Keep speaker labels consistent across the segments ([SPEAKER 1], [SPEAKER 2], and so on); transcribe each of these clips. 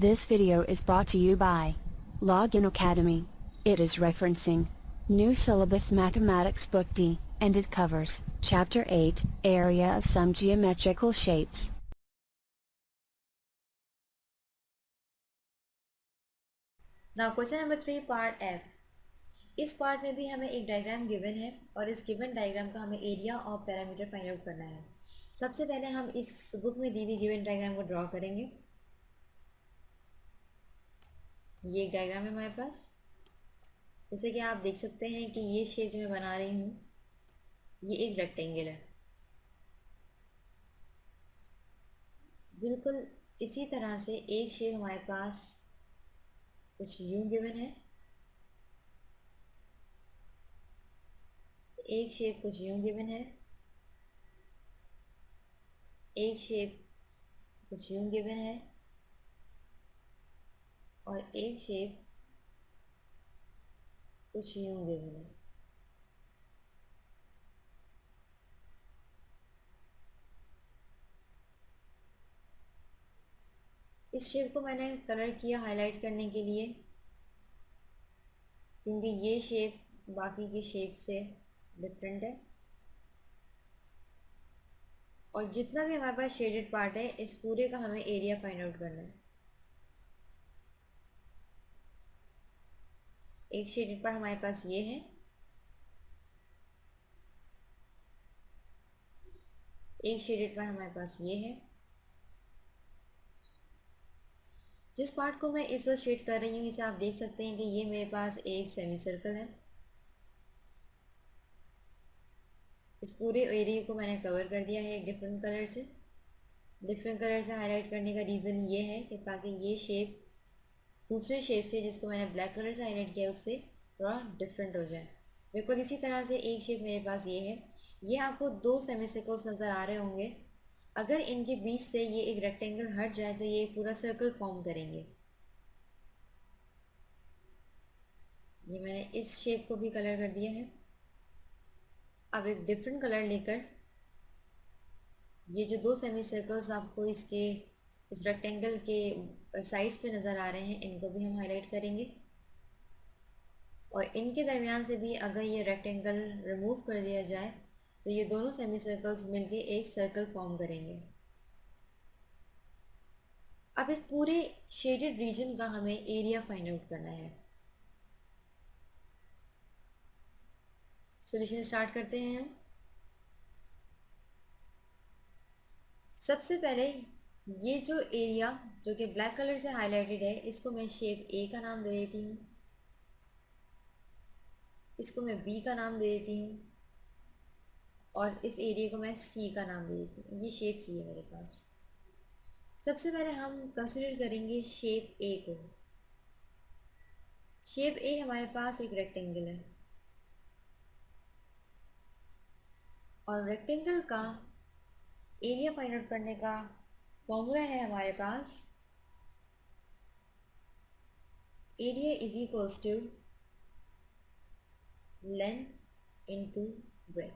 [SPEAKER 1] This video is brought to you by Login Academy. It is referencing New Syllabus Mathematics Book D, and it covers Chapter 8, Area of Some Geometrical Shapes.
[SPEAKER 2] Now question number 3 part F. इस part में भी हमें एक diagram given है और इस given diagram का हमें एरिया और पैरामीटर फाइंड आउट करना है। सबसे पहले हम इस बुक में दी हुई गिवन डायग्राम को ड्रॉ करेंगे। ये एक डायग्राम है हमारे पास, जैसे कि आप देख सकते हैं कि ये शेप मैं बना रही हूँ, ये एक रेक्टेंगल है। बिल्कुल इसी तरह से एक शेप हमारे पास कुछ यूं गिवन है, एक शेप कुछ यूं गिवन है, एक शेप कुछ यूं गिवन है और एक शेप कुछ यूं गिवन है। इस शेप को मैंने कलर किया हाईलाइट करने के लिए, क्योंकि ये शेप बाकी की शेप से डिफरेंट है। और जितना भी हमारे पास शेडेड पार्ट है, इस पूरे का हमें एरिया फाइंड आउट करना है। एक शेडेड पार्ट हमारे पास ये है, एक शेडेड पार्ट हमारे पास ये है। जिस पार्ट को मैं इस वक्त शेड कर रही हूँ, इसे आप देख सकते हैं कि ये मेरे पास एक सेमी सर्कल है। इस पूरे एरिया को मैंने कवर कर दिया है एक डिफरेंट कलर से। डिफरेंट कलर से हाईलाइट करने का रीज़न ये है कि ताकि ये शेप दूसरे शेप से, जिसको मैंने ब्लैक कलर से हाईलाइट किया, उससे थोड़ा डिफरेंट हो जाए। बिल्कुल इसी तरह से एक शेप मेरे पास ये है। ये आपको दो सेमी सर्कल्स नज़र आ रहे होंगे। अगर इनके बीच से ये एक रेक्टेंगल हट जाए तो ये पूरा सर्कल फॉर्म करेंगे। ये मैंने इस शेप को भी कलर कर दिया है। अब एक डिफरेंट कलर लेकर ये जो दो सेमी सर्कल्स आपको इसके इस रेक्टेंगल के साइड्स पे नज़र आ रहे हैं, इनको भी हम हाईलाइट करेंगे। और इनके दरमियान से भी अगर ये रेक्टेंगल रिमूव कर दिया जाए तो ये दोनों सेमी सर्कल्स मिलके एक सर्कल फॉर्म करेंगे। अब इस पूरे शेडेड रीजन का हमें एरिया फाइंड आउट करना है। सॉल्यूशन स्टार्ट करते हैं हम। सबसे पहले ये जो एरिया जो कि ब्लैक कलर से हाईलाइटेड है, इसको मैं शेप ए का नाम दे देती हूँ, इसको मैं बी का नाम दे देती हूँ और इस एरिया को मैं सी का नाम दे देती हूँ। ये शेप सी है मेरे पास। सबसे पहले हम कंसिडर करेंगे शेप ए को। शेप ए हमारे पास एक रेक्टेंगल है और रेक्टेंगल का एरिया फाइंड आउट करने का फॉर्मूला है हमारे पास area is equals to length into breadth.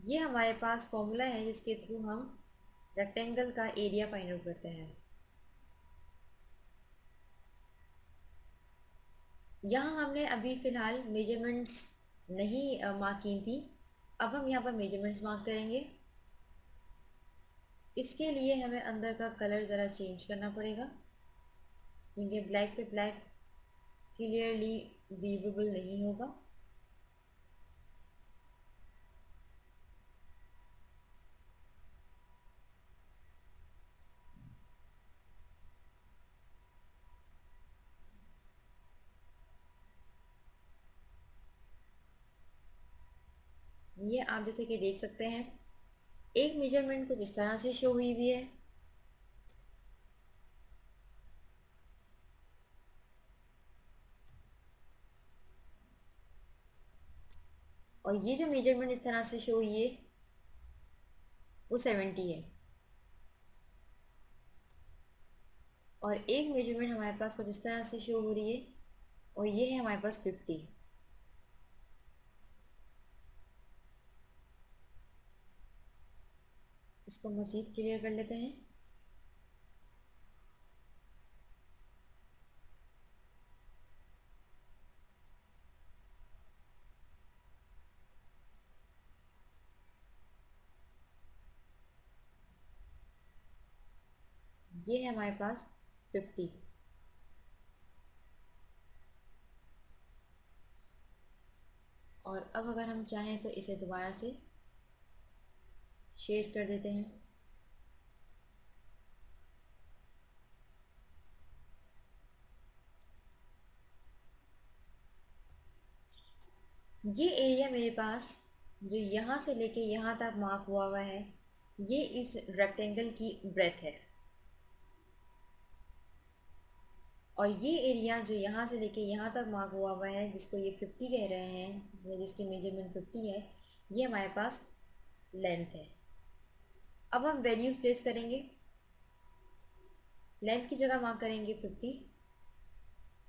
[SPEAKER 2] ये हमारे पास फॉर्मूला है जिसके थ्रू हम रेक्टेंगल का एरिया फाइंड आउट करते हैं। यहाँ हमने अभी फ़िलहाल मेजरमेंट्स नहीं मार्क की थी, अब हम यहाँ पर मेजरमेंट्स मार्क करेंगे। इसके लिए हमें अंदर का कलर ज़रा चेंज करना पड़ेगा, क्योंकि ब्लैक पे ब्लैक क्लियरली विजिबल नहीं होगा। ये आप जैसे कि देख सकते हैं, एक मेजरमेंट कुछ इस तरह से शो हुई है और ये जो मेजरमेंट इस तरह से शो हुई है वो 70 है और एक मेजरमेंट हमारे पास कुछ इस तरह से शो हो रही है और ये है हमारे पास 50। इसको मज़ीद क्लियर कर लेते हैं। ये है हमारे पास 50। और अब अगर हम चाहें तो इसे दोबारा से शेड कर देते हैं। ये एरिया मेरे पास जो यहाँ से लेके यहाँ तक मार्क हुआ है, ये इस रेक्टेंगल की ब्रेथ है। और ये एरिया जो यहाँ से लेके यहाँ तक मार्क हुआ है, जिसको ये 50 कह रहे हैं, या जिसकी मेजरमेंट 50 है, ये हमारे पास लेंथ है। अब हम वैल्यूज़ प्लेस करेंगे। लेंथ की जगह मार्क करेंगे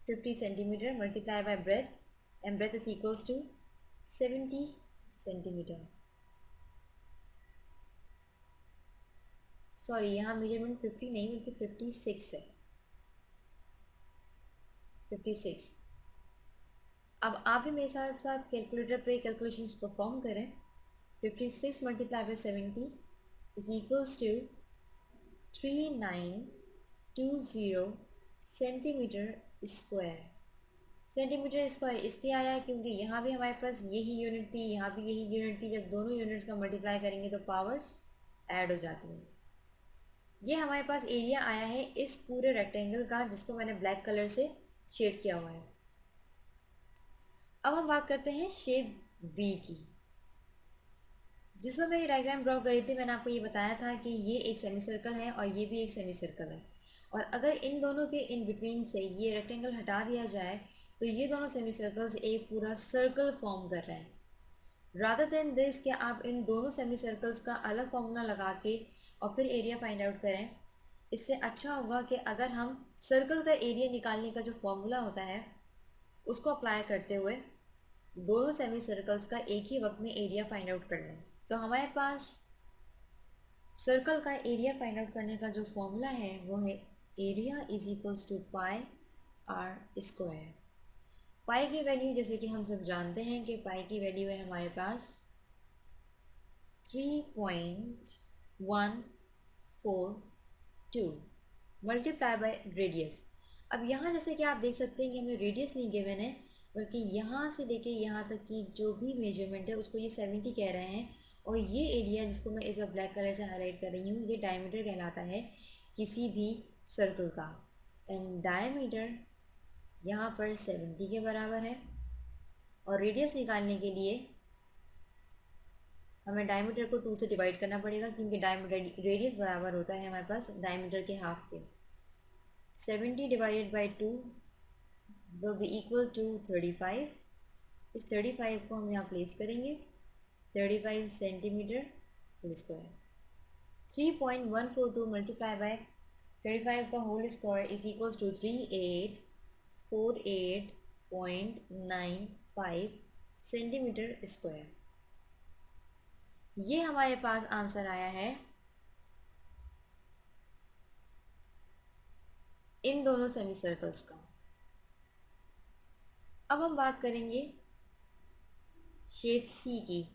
[SPEAKER 2] 50 centimetre multiply by breadth, and breadth is equals to 70 centimetre. Sorry, यहाँ मेजरमेंट 50 नहीं बल्कि 56 है, 56। अब आप भी मेरे साथ साथ कैलकुलेटर पे कैलकुलेशंस परफॉर्म करें। 56 multiply by 70 is equals to 3920 centimetre square. Centimetre square इसलिए आया क्योंकि यहाँ भी हमारे पास यही यूनिट थी, यहाँ भी यही यूनिट थी। जब दोनों यूनिट्स का मल्टीप्लाई करेंगे तो पावर्स ऐड हो जाती हैं। ये हमारे पास एरिया आया है इस पूरे रेक्टेंगल का, जिसको मैंने ब्लैक कलर से शेड किया हुआ है। अब हम बात करते हैं शेप बी की। जिसमें मैंने डायग्राम ड्रॉ करी थी, मैंने आपको ये बताया था कि ये एक सेमी सर्कल है और ये भी एक सेमी सर्कल है। और अगर इन दोनों के इन बिटवीन से ये रेक्टेंगल हटा दिया जाए तो ये दोनों सेमी सर्कल्स एक पूरा सर्कल फॉर्म कर रहे हैं। रादर देन दिस कि आप इन दोनों सेमी सर्कल्स का अलग फॉर्मूला लगा के और फिर एरिया फाइंड आउट करें, इससे अच्छा होगा कि अगर हम सर्कल का एरिया निकालने का जो फॉर्मूला होता है उसको अप्लाई करते हुए दोनों सेमी सर्कल्स का एक ही वक्त में एरिया फाइंड आउट कर लें। तो हमारे पास सर्कल का एरिया फाइंड आउट करने का जो फॉर्मूला है वो है area is equals to pi r square. Pi की वैल्यू जैसे कि हम सब जानते हैं कि पाई की वैल्यू है हमारे पास 3.142 मल्टीप्लाई बाय रेडियस। अब यहाँ जैसे कि आप देख सकते हैं कि हमें रेडियस नहीं गिवन है, बल्कि यहाँ से लेके यहाँ तक की जो भी मेजरमेंट है उसको ये 70 कह रहे हैं। और ये एरिया जिसको मैं इस ब्लैक कलर से हाईलाइट कर रही हूँ, ये डायमीटर कहलाता है किसी भी सर्कल का। एंड डायमीटर यहाँ पर 70 के बराबर है। और रेडियस निकालने के लिए हमें डायमीटर को 2 से डिवाइड करना पड़ेगा, क्योंकि डायमीटर रेडियस बराबर होता है हमारे पास डायमीटर के हाफ के। 70 divided by 2 will be equal to 35। इस 35 को हम यहाँ प्लेस करेंगे। 35 centimetre whole square. 3.142 multiply by 35 का whole square is equals to 3848.95 centimetre square. ये हमारे पास आंसर आया है इन दोनों सेमी सर्कल्स का। अब हम बात करेंगे शेप सी की।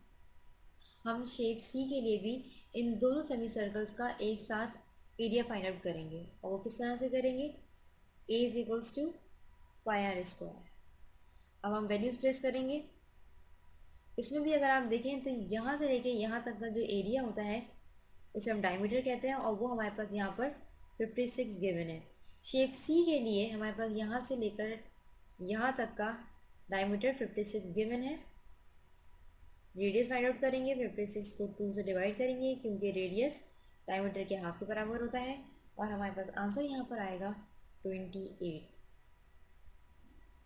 [SPEAKER 2] हम शेप सी के लिए भी इन दोनों सेमी सर्कल्स का एक साथ एरिया फाइंड आउट करेंगे। और वो किस तरह से करेंगे? A is equals to pi r square. अब हम वैल्यूज प्लेस करेंगे। इसमें भी अगर आप देखें तो यहाँ से लेके यहाँ तक का जो एरिया होता है उसे हम डायमीटर कहते हैं, और वो हमारे पास यहाँ पर 56 गिवन है। शेप सी के लिए हमारे पास यहाँ से लेकर यहाँ तक का डायमीटर 56 गिवन है। रेडियस फाइंड आउट करेंगे। 56 को 2 से डिवाइड करेंगे, क्योंकि रेडियस डायमीटर के हाफ के बराबर होता है। और हमारे पास आंसर यहाँ पर आएगा 28।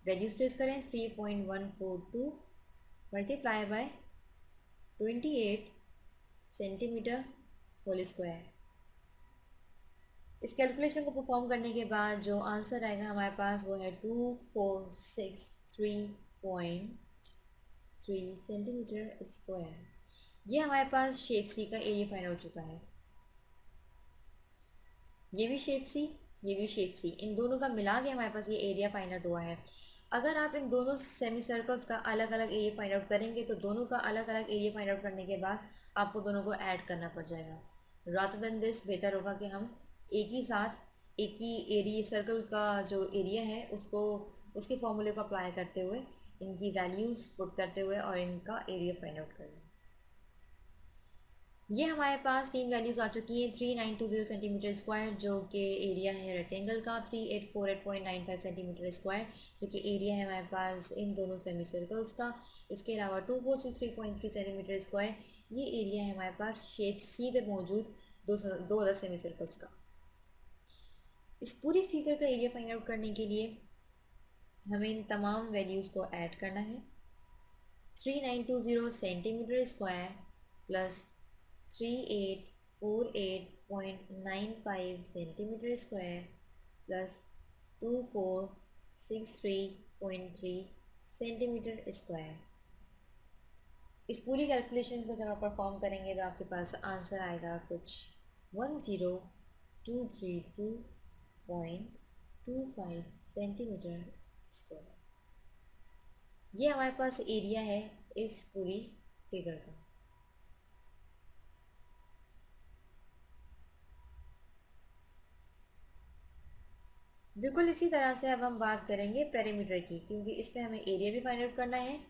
[SPEAKER 2] वैल्यूज प्लेस करें। 3.142 multiply by 28 centimetre whole square. इस कैलकुलेशन को परफॉर्म करने के बाद जो आंसर आएगा हमारे पास वो है 2463.3 सेंटीमीटर स्क्वायर। ये हमारे पास शेप सी का एरिया फाइंड हो चुका है। ये भी शेप सी, ये भी शेप सी, इन दोनों का मिला के हमारे पास ये एरिया फाइंड आउट हुआ है। अगर आप इन दोनों सेमी सर्कल्स का अलग अलग एरिया फाइंड आउट करेंगे तो दोनों का अलग अलग एरिया फाइंड आउट करने के बाद आपको दोनों को ऐड करना पड़ जाएगा। रादर देन दिस बेहतर होगा कि हम एक ही साथ एक ही एरिया सर्कल का जो एरिया है उसको उसके फॉर्मूले को अप्लाई करते हुए इनकी वैल्यूज़ पुट करते हुए और इनका एरिया फाइंड आउट करना। ये हमारे पास तीन वैल्यूज़ आ चुकी हैं। 3920 सेंटीमीटर स्क्वायर जो कि एरिया है रेक्टेंगल का, 3848.95 सेंटीमीटर स्क्वायर जो कि एरिया है हमारे पास इन दोनों सेमी सर्कल्स का। इसके अलावा 2463.3 सेंटीमीटर स्क्वायर ये एरिया है हमारे पास शेप सी पे मौजूद दो अदर सेमी सर्कल्स का। इस पूरी फिगर का एरिया फाइंड आउट करने के लिए हमें इन तमाम वैल्यूज़ को ऐड करना है। 3920 centimetre square plus 3848.95 centimetre square plus 2463.3 centimetre square. इस पूरी कैलकुलेशन को जब आप परफॉर्म करेंगे तो आपके पास आंसर आएगा कुछ 10232.25 सेंटीमीटर स्क्वायर। ये हमारे पास एरिया है इस पूरी फिगर का। बिल्कुल इसी तरह से अब हम बात करेंगे पेरीमीटर की, क्योंकि इसमें हमें एरिया भी फाइंड आउट करना है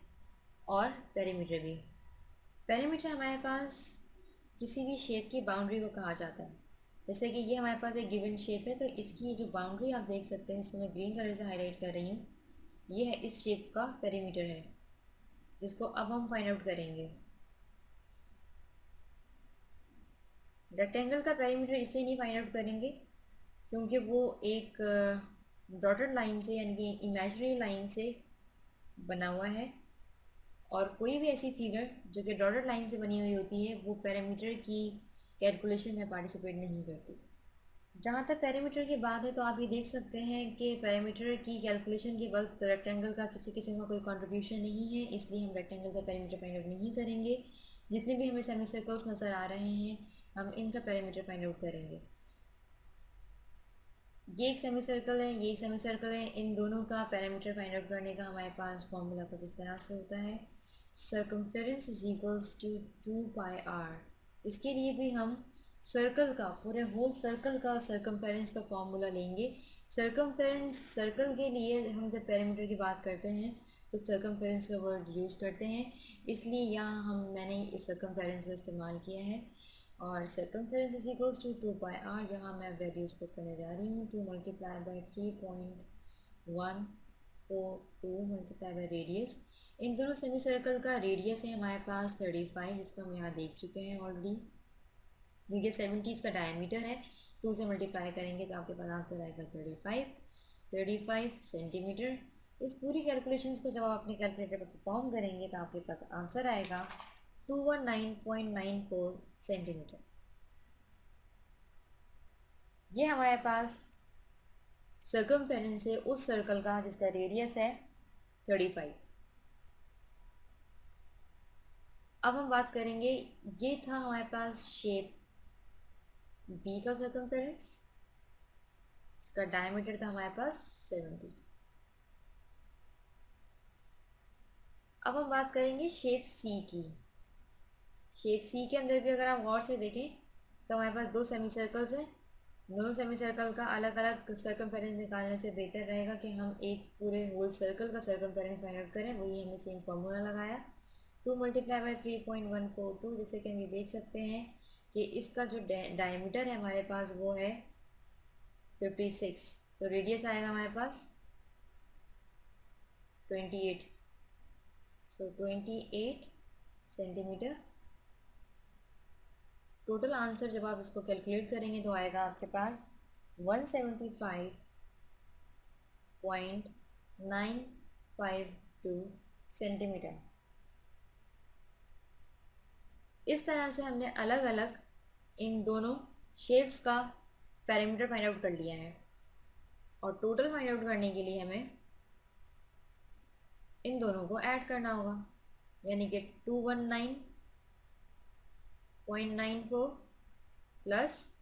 [SPEAKER 2] और पेरीमीटर भी। पेरीमीटर हमारे पास किसी भी शेप की बाउंड्री को कहा जाता है। जैसे कि ये हमारे पास एक गिवन शेप है, तो इसकी ये जो बाउंड्री आप देख सकते हैं, इसको मैं ग्रीन कलर से हाईलाइट कर रही हूँ, ये है इस शेप का पेरीमीटर है, जिसको अब हम फाइंड आउट करेंगे। रेक्टेंगल का पेरीमीटर इसलिए नहीं फाइंड आउट करेंगे क्योंकि वो एक डॉटेड लाइन से यानी कि इमेजिनरी लाइन से बना हुआ है, और कोई भी ऐसी फिगर जो कि डॉटेड लाइन से बनी हुई होती है वो पेरीमीटर की कैलकुलेशन में पार्टिसिपेट नहीं करती। जहाँ तक पेरीमीटर की बात है तो आप ये देख सकते हैं कि पेरीमीटर की कैलकुलेशन के वक्त रेक्टेंगल का किसी किस्म का कोई कंट्रीब्यूशन नहीं है, इसलिए हम रेक्टेंगल का पेरीमीटर फाइंड आउट नहीं करेंगे। जितने भी हमें सेमी सर्कल्स नज़र आ रहे हैं हम इनका पेरीमीटर फाइंड आउट करेंगे। ये एक सेमी सर्कल है, ये एक सेमी सर्कल है, इन दोनों का पैरामीटर फाइंड आउट करने का हमारे पास फॉर्मूला कुछ इस तरह से होता है, circumference is equals to 2πr। इसके लिए भी हम सर्कल का, पूरे होल सर्कल का सर्कमफेरेंस का फॉर्मूला लेंगे। सर्कमफेरेंस सर्कल के लिए हम जब पैरामीटर की बात करते हैं तो सर्कमफेरेंस का वर्ड यूज़ करते हैं, इसलिए यहाँ मैंने इस सर्कमफेरेंस का इस्तेमाल किया है। और circumference is equals to 2πr, जहाँ मैं वैल्यूज़ पुट करने जा रही हूँ। 2 multiply by 3.142 multiply by radius. इन दोनों सेमी सर्कल का रेडियस है हमारे पास 35, जिसको हम यहाँ देख चुके हैं ऑलरेडी। देखिए 70 इसका डायमीटर है, 2 से मल्टीप्लाई करेंगे तो आपके पास आंसर आएगा 35 सेंटीमीटर। इस पूरी कैलकुलेशंस को जब आप अपने कैलकुलेटर पर परफॉर्म करेंगे तो आपके पास आंसर आएगा 219.94 सेंटीमीटर। ये हमारे पास सर्कमफेरेंस है उस सर्कल का जिसका रेडियस है 35। अब हम बात करेंगे, ये था हमारे पास शेप बी का सर्कमफेरेंस, इसका डायमीटर था हमारे पास 70। अब हम बात करेंगे शेप सी की। शेप सी के अंदर भी अगर आप गौर से देखें तो हमारे पास दो सेमी सर्कल्स हैं। दोनों सेमी सर्कल का अलग अलग सर्कमफेरेंस निकालने से बेहतर रहेगा कि हम एक पूरे होल सर्कल का सर्कमफेरेंस फाइंड आउट करें। वही हमने सेम फार्मूला लगाया, 2 मल्टीप्लाई बाई 3.142, जैसे कि हम ये देख सकते हैं कि इसका जो डायमीटर है हमारे पास वो है 56, तो रेडियस आएगा हमारे पास 28, सो 28 सेंटीमीटर। टोटल आंसर जब आप इसको कैलकुलेट करेंगे तो आएगा आपके पास 175.952 सेंटीमीटर। इस तरह से हमने अलग अलग इन दोनों शेप्स का पैरामीटर फाइंड आउट कर लिया है, और टोटल फाइंड आउट करने के लिए हमें इन दोनों को ऐड करना होगा, यानी कि 219.94 plus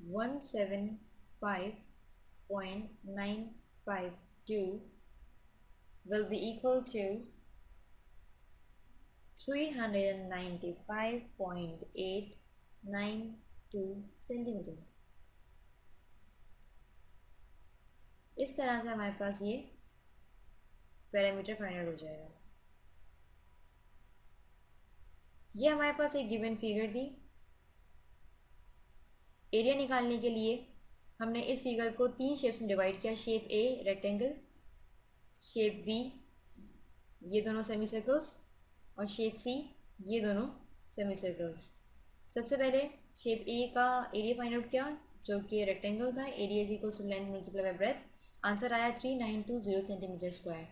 [SPEAKER 2] 175.952 will be equal to 395.892 centimetre. इस तरह से हमारे पास ये पैरामीटर फाइंड आउट हो जाएगा। ये हमारे पास एक गिवन फिगर थी। एरिया निकालने के लिए हमने इस फिगर को 3 शेप्स में डिवाइड किया। Shape A rectangle, shape B ये दोनों सेमी सर्कल्स, और शेप सी ये दोनों सेमी सर्कल्स। सबसे पहले शेप ए का एरिया फाइंड आउट किया जो कि रेक्टेंगल था। Area is equal to length multiply by breadth. Answer आया 3920 सेंटीमीटर स्क्वायर।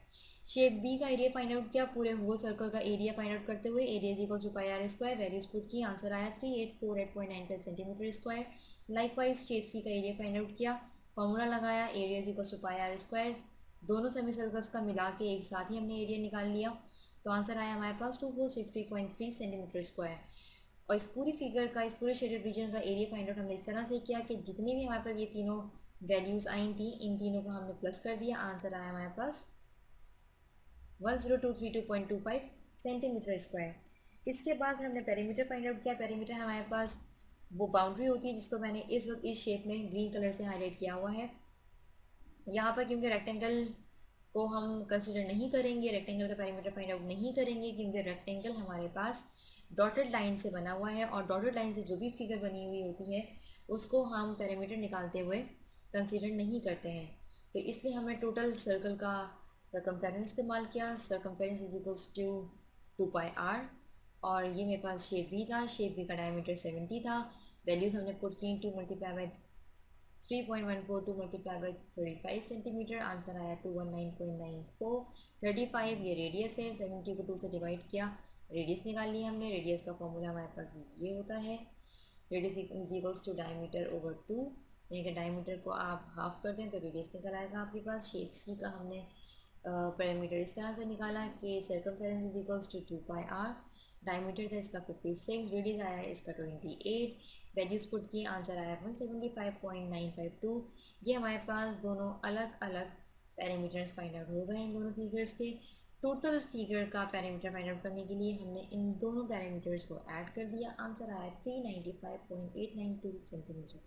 [SPEAKER 2] शेप बी का एरिया फाइंड आउट किया, पूरे होल सर्कल का एरिया फाइंड आउट करते हुए। Area is equal to pi r square. Values put की, answer आया 3848.95 centimetre square. Likewise shape C का एरिया फाइंड आउट किया, फॉर्मूला लगाया, area is equal to pi r square. दोनों semi circles का मिला के एक साथ ही हमने एरिया निकाल लिया, तो आंसर आया हमारे पास 2463.3 सेंटीमीटर स्क्वायर। और इस पूरी फिगर का, इस पूरे शेडेड रीजन का एरिया फाइंड आउट हमने इस तरह से किया कि जितनी भी हमारे पास ये तीनों वैल्यूज़ आई थी, इन तीनों को हमने प्लस कर दिया। आंसर आया हमारे पास 10232.25 सेंटीमीटर स्क्वायर। इसके बाद हमने पेरीमीटर फाइंड आउट किया। पेरीमीटर हमारे पास वो बाउंड्री होती है जिसको मैंने इस वक्त इस शेप में ग्रीन कलर से हाईलाइट किया हुआ है। यहाँ पर क्योंकि रेक्टेंगल को हम कंसिडर नहीं करेंगे, रेक्टेंगल का पेरीमीटर फाइंड आउट नहीं करेंगे, क्योंकि रेक्टेंगल हमारे पास डॉटेड लाइन से बना हुआ है, और डॉटेड लाइन से जो भी फिगर बनी हुई होती है उसको हम पेरीमीटर निकालते हुए कंसिडर नहीं करते हैं। तो इसलिए हमने टोटल सर्कल का सर्कमफेरेंस इस्तेमाल किया। Circumference is equals to 2 pi r, और ये मेरे पास शेप बी था। शेप बी का डायमीटर 70 था। वैल्यूज़ हमने पुट की, 2 multiply by 3.142 multiply by 35 centimetre. Answer आया 219.94। 35 ये रेडियस है, 70 को 2 से डिवाइड किया, रेडियस निकाल लिया हमने। रेडियस का फॉर्मूला हमारे पास ये होता है, radius is equals to diameter over 2। यानी कि डायमीटर को आप हाफ कर दें तो रेडियस निकल आएगा आपके पास। शेप सी का हमने पैरामीटर इस तरह से निकाला कि circumference is equals to 2 pi r. Diameter था इसका 56, रेडियस आया इसका 28। वैल्यूज पुट की, आंसर आया 175.952। ये हमारे पास दोनों अलग अलग पैरामीटर्स फाइंड आउट हो गए इन दोनों फिगर्स के। टोटल फिगर का पैरामीटर फाइंड आउट करने के लिए हमने इन दोनों पैरामीटर्स को ऐड कर दिया। आंसर आया 395.892 सेंटीमीटर।